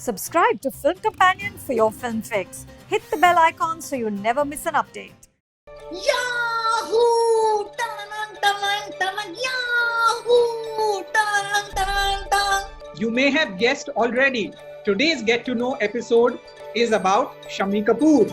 Subscribe to Film Companion for your film fix. Hit the bell icon so you never miss an update. Yahoo! Tang, tang, tang, Yahoo! Tang, tang, tang. You may have guessed already. Today's Get to Know episode is about Shammi Kapoor.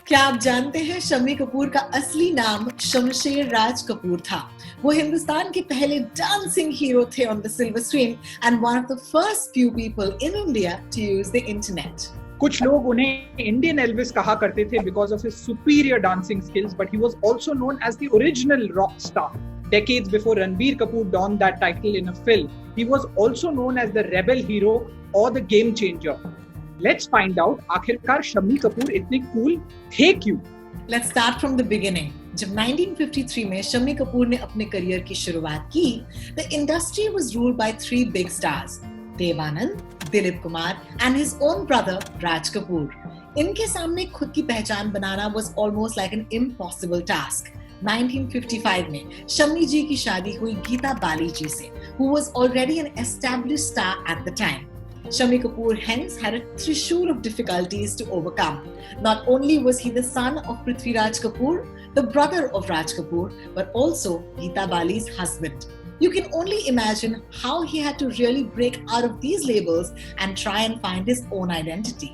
क्या आप जानते हैं शम्मी कपूर का असली नाम शमशेर राज कपूर था। वो हिंदुस्तान के पहले डांसिंग हीरो थे on the silver screen and one of the first few people in India to use the internet. कुछ लोग उन्हें इंडियन एल्विस कहा करते थे because of his superior dancing skills, but he was also known as the original rock star. Decades before Ranbir Kapoor donned that title in a film, he was also known as the rebel hero or the game changer. Let's find out आखिरकार शम्मी कपूर इतने cool थे क्यों? Let's start from the beginning. जब 1953 में शम्मी कपूर ने अपने career की शुरुआत की, the industry was ruled by three big stars, Dev Anand, Dilip Kumar and his own brother Raj Kapoor. इनके सामने खुद की पहचान बनाना was almost like an impossible task. 1955 में शम्मी जी की शादी हुई गीता बाली जी से, who was already an established star at the time. Shammi Kapoor hence had a trishul of difficulties to overcome. Not only was he the son of Prithviraj Kapoor, the brother of Raj Kapoor, but also Geeta Bali's husband. You can only imagine how he had to really break out of these labels and try and find his own identity.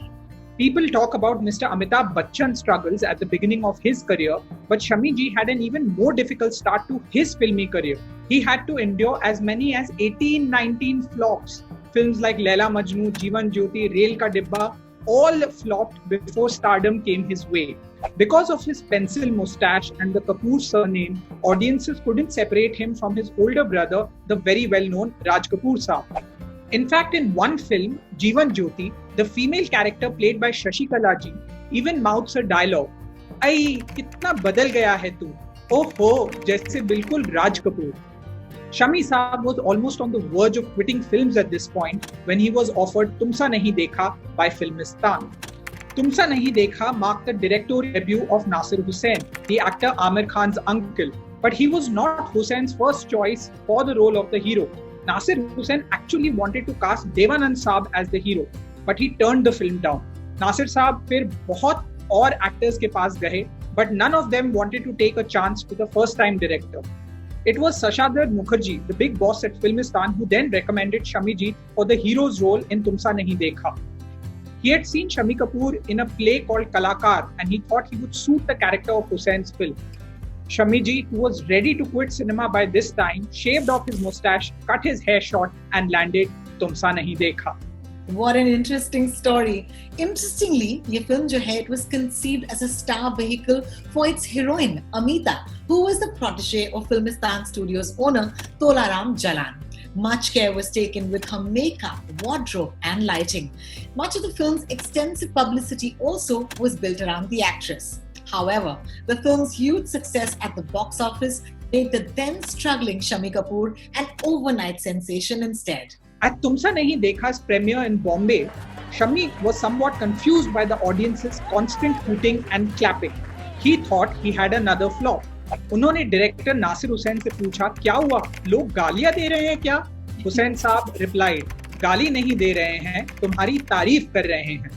People talk about Mr. Amitabh Bachchan's struggles at the beginning of his career, but Shammi ji had an even more difficult start to his filmy career. He had to endure as many as 18-19 flops. Films like Laila Majnu, Jeevan Jyoti, Rail Ka Dibba all flopped before stardom came his way. Because of his pencil moustache and the Kapoor surname, audiences couldn't separate him from his older brother, the very well-known Raj Kapoor Saab. In fact, in one film, Jeevan Jyoti, the female character played by Shashikala ji even mouths a dialogue, "Ay, kitna badal gaya hai tu? Oh ho, jaise bilkul Raj Kapoor." Shammi Saab was almost on the verge of quitting films at this point when he was offered Tumsa Nahi Dekha by Filmistan. Tumsa Nahi Dekha marked the directorial debut of Nasir Hussain, the actor Aamir Khan's uncle, but he was not Hussein's first choice for the role of the hero. Nasir Hussain actually wanted to cast Devanand Saab as the hero, but he turned the film down. Nasir Saab फिर बहुत और actors के पास गए, but none of them wanted to take a chance with a first-time director. It was Sashadhar Mukherjee, the big boss at Filmistan, who then recommended Shammi ji for the hero's role in Tumsa Nahi Dekha. He had seen Shammi Kapoor in a play called Kalakar and he thought he would suit the character of Hussein's film. Shammi ji, who was ready to quit cinema by this time, shaved off his moustache, cut his hair short and landed Tumsa Nahi Dekha. What an interesting story. Interestingly, ये film जो है, it was conceived as a star vehicle for its heroine, Amita, who was the protege of Filmistan Studios owner, Tolaram Jalan. Much care was taken with her makeup, wardrobe and lighting. Much of the film's extensive publicity also was built around the actress. However, the film's huge success at the box office made the then struggling Shammi Kapoor an overnight sensation instead. At Tumsa Nahi Dekha's premiere in Bombay, Shammi was somewhat confused by the audience's constant hooting and clapping. He thought he had another flop. उन्होंने director Nasir Hussain से पूछा, क्या हुआ, लोग गालियां दे रहे हैं क्या? हुसैन साहब replied, गाली नहीं दे रहे हैं, तुम्हारी तारीफ कर रहे हैं.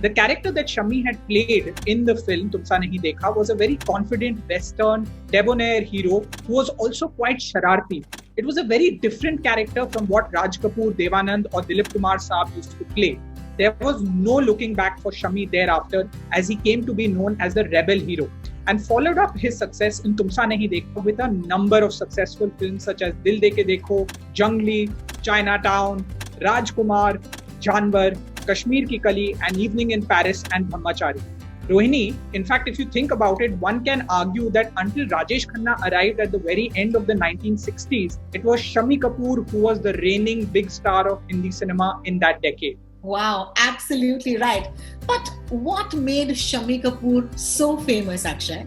The character that Shammi had played in the film Tumsa Nahi Dekha was a very confident, western, debonair hero who was also quite shararti. It was a very different character from what Raj Kapoor, Devanand or Dilip Kumar Saab used to play. There was no looking back for Shammi thereafter as he came to be known as the rebel hero and followed up his success in Tumsa Nahi Dekha with a number of successful films such as Dil De Ke Dekho, Jungli, Chinatown, Rajkumar, Janwar, Kashmir Ki Kali and Evening in Paris and Brahmachari. Rohini, in fact, if you think about it, one can argue that until Rajesh Khanna arrived at the very end of the 1960s, it was Shammi Kapoor who was the reigning big star of Hindi cinema in that decade. Wow, absolutely right. But what made Shammi Kapoor so famous, Akshay?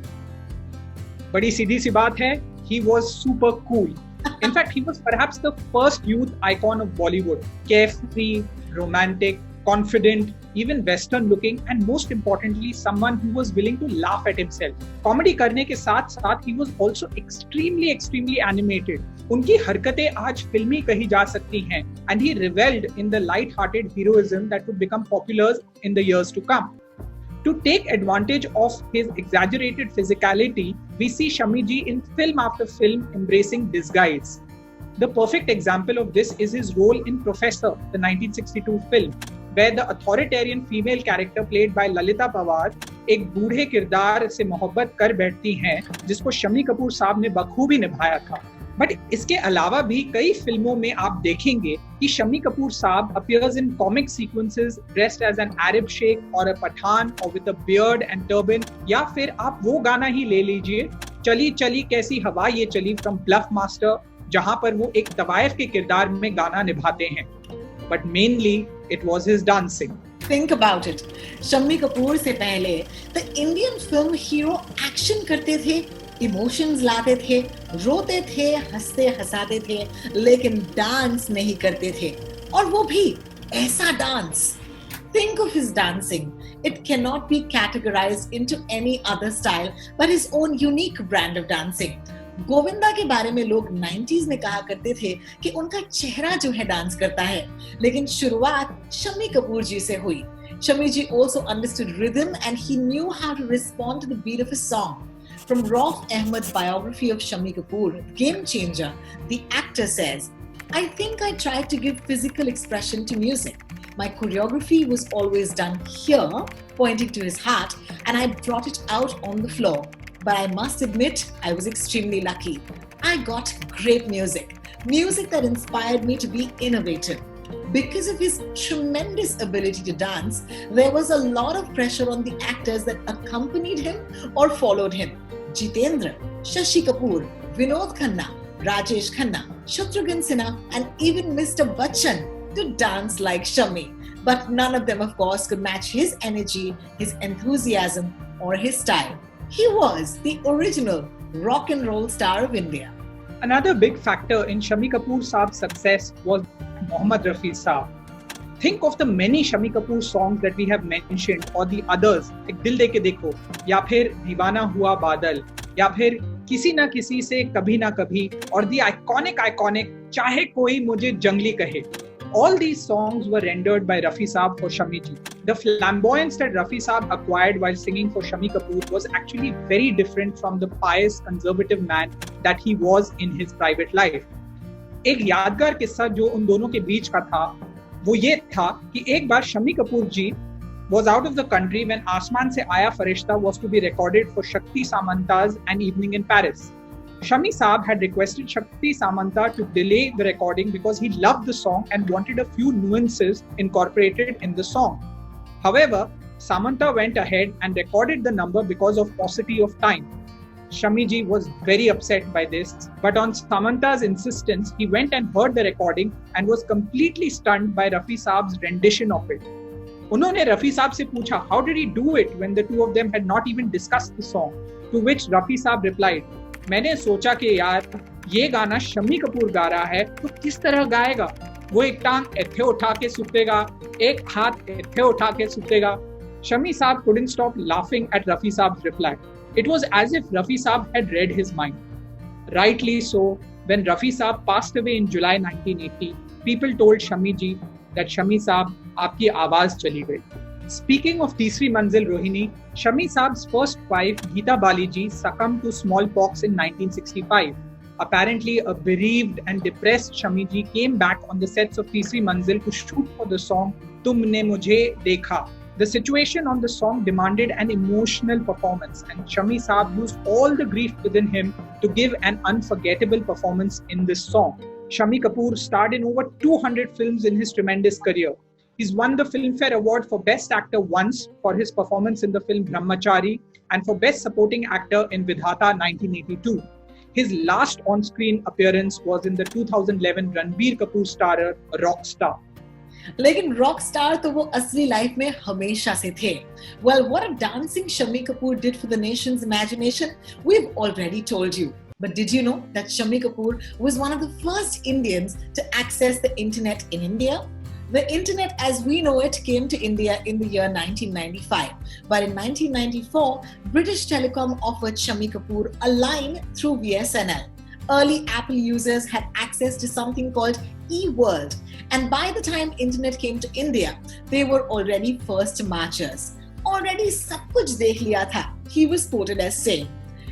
बड़ी सीधी सी बात है, he was super cool. In fact, he was perhaps the first youth icon of Bollywood. Carefree, romantic, confident, even Western looking, and most importantly, someone who was willing to laugh at himself. Comedy करने के साथ साथ he was also extremely animated. उनकी हरकतें आज फिल्मी कही जा सकती हैं, and he revelled in the light-hearted heroism that would become popular in the years to come. To take advantage of his exaggerated physicality, we see Shami Ji in film after film embracing disguise. The perfect example of this is his role in Professor, the 1962 film, where the authoritarian female character played by Lalita Pawar एक बूढ़े किरदार से मोहब्बत कर बैठती हैं, जिसको शम्मी कपूर साहब ने बखूबी निभाया था. बट इसके अलावा भी कई फिल्मों में आप देखेंगे कि शम्मी कपूर साहब appears in comic sequences dressed as an Arab sheikh or a Pathan or with a beard and turban. या फिर आप वो गाना ही ले लीजिए, चली चली कैसी हवा ये चली from Bluff Master, जहां पर वो एक तवायफ के किरदार में गाना निभाते हैं. But mainly it was his dancing. Think about it. Shammi Kapoor से पहले the Indian film hero action करते थे, इमोशंस लाते थे, रोते थे, हंसते हंसाते थे, लेकिन डांस नहीं करते थे, और वो भी ऐसा dance. Think of his dancing. It cannot be categorized into any other style but his own unique brand of dancing. Govinda के बारे में लोग 90s में कहा करते थे कि उनका चेहरा जो है डांस करता है, लेकिन शुरुआत शम्मी कपूर जी से हुई. Shami ji also understood rhythm and he knew how to respond to the beat of a song. From Rauf Ahmed's biography of Shami Kapoor, Game Changer, the actor says, I think I tried to give physical expression to music. My choreography was always done here, pointing to his heart, and I brought it out on the floor. But I must admit, I was extremely lucky. I got great music that inspired me to be innovative. Because of his tremendous ability to dance, there was a lot of pressure on the actors that accompanied him or followed him. Jitendra, Shashi Kapoor, Vinod Khanna, Rajesh Khanna, Shatrughan Sinha, and even Mr. Bachchan to dance like Shami. But none of them, of course, could match his energy, his enthusiasm, or his style. He was the original rock and roll star of India. Another big factor in Shami Kapoor Saab's success was Mohammad Rafi Saab. Think of the many Shami Kapoor songs that we have mentioned or the others like Dil De Ke Dekho या फिर दीवाना हुआ बादल या फिर किसी ना किसी से कभी ना कभी और the iconic चाहे कोई मुझे जंगली कहे. All these songs were rendered by Rafi Saab for Shami ji. The flamboyance that Rafi Saab acquired while singing for Shami Kapoor was actually very different from the pious, conservative man that he was in his private life. एक यादगार किस्सा जो उन दोनों के बीच का था, वो ये था कि एक बार शम्मी कपूर जी was out of the country when आसमान से आया फरिश्ता was to be recorded for Shakti Samanta's An Evening in Paris. Shami Saab had requested Shakti Samanta to delay the recording because he loved the song and wanted a few nuances incorporated in the song. However, Samanta went ahead and recorded the number because of paucity of time. Shami ji was very upset by this, but on Samanta's insistence, he went and heard the recording and was completely stunned by Rafi Saab's rendition of it. उन्होंने रफी साहब से पूछा, how did he do it when the two of them had not even discussed the song? To which Rafi Saab replied, मैंने सोचा कि यार ये गाना शम्मी कपूर गा रहा है तो किस तरह गाएगा? वो एक टांग ऐथे उठा के सुतेगा, एक हाथ ऐथे उठा के सुतेगा. Shami Saab couldn't stop laughing at Rafi Saab's reply. It was as if Rafi Saab had read his mind. Rightly so, when Rafi Saab passed away in July 1980, people told Shami ji that Shami Saab, आपकी आवाज चली गई. Speaking of तीसरी मंजिल Rohini, Shami Saab's first wife Geeta Bali ji succumbed to smallpox in 1965. Apparently, a bereaved and depressed Shami ji came back on the sets of Teesri Manzil to shoot for the song Tumne Mujhe Dekha. The situation on the song demanded an emotional performance, and Shami Saab used all the grief within him to give an unforgettable performance in this song. Shami Kapoor starred in over 200 films in his tremendous career. He's won the Filmfare Award for Best Actor once for his performance in the film Brahmachari and for Best Supporting Actor in Vidhata 1982. His last on-screen appearance was in the 2011 Ranbir Kapoor starrer Rockstar. लेकिन rock star तो वो असली life में हमेशा से थे. Well, what a dancing Shami Kapoor did for the nation's imagination, we've already told you. But did you know that Shami Kapoor was one of the first Indians to access the internet in India? The internet as we know it came to India in the year 1995. But in 1994, British Telecom offered Shammi Kapoor a line through BSNL. Early Apple users had access to something called eWorld. And by the time internet came to India, they were already first marchers. Already सब कुछ देख लिया था, he was quoted as saying.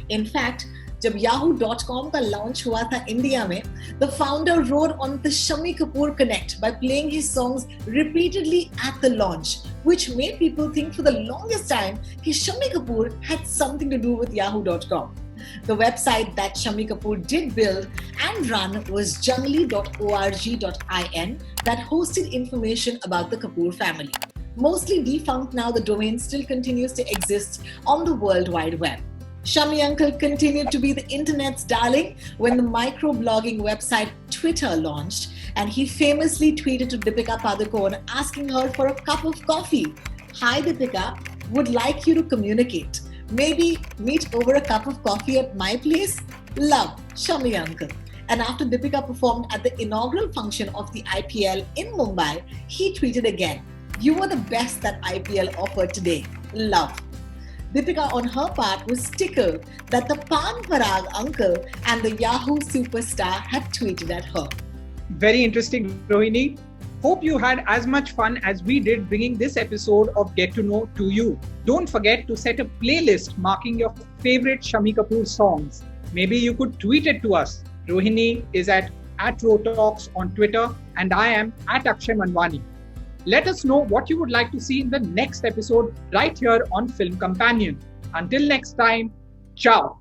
In fact, जब Yahoo.com का launch हुआ था India में, the founder rode on the Shammi Kapoor Connect by playing his songs repeatedly at the launch, which made people think for the longest time that Shammi Kapoor had something to do with Yahoo.com. The website that Shammi Kapoor did build and run was jungly.org.in that hosted information about the Kapoor family. Mostly defunct now, the domain still continues to exist on the World Wide Web. Shammi Uncle continued to be the internet's darling when the microblogging website Twitter launched, and he famously tweeted to Deepika Padukone asking her for a cup of coffee. Hi Deepika, would like you to communicate. Maybe meet over a cup of coffee at my place? Love, Shammi Uncle. And after Deepika performed at the inaugural function of the IPL in Mumbai, he tweeted again, "You were the best that IPL offered today. Love." Deepika on her part was tickled that the Pan Parag uncle and the Yahoo superstar had tweeted at her. Very interesting, Rohini. Hope you had as much fun as we did bringing this episode of Get to Know to you. Don't forget to set a playlist marking your favorite Shammi Kapoor songs. Maybe you could tweet it to us. Rohini is at @Rotalks on Twitter and I am @Akshay Manwani. Let us know what you would like to see in the next episode right here on Film Companion. Until next time, ciao.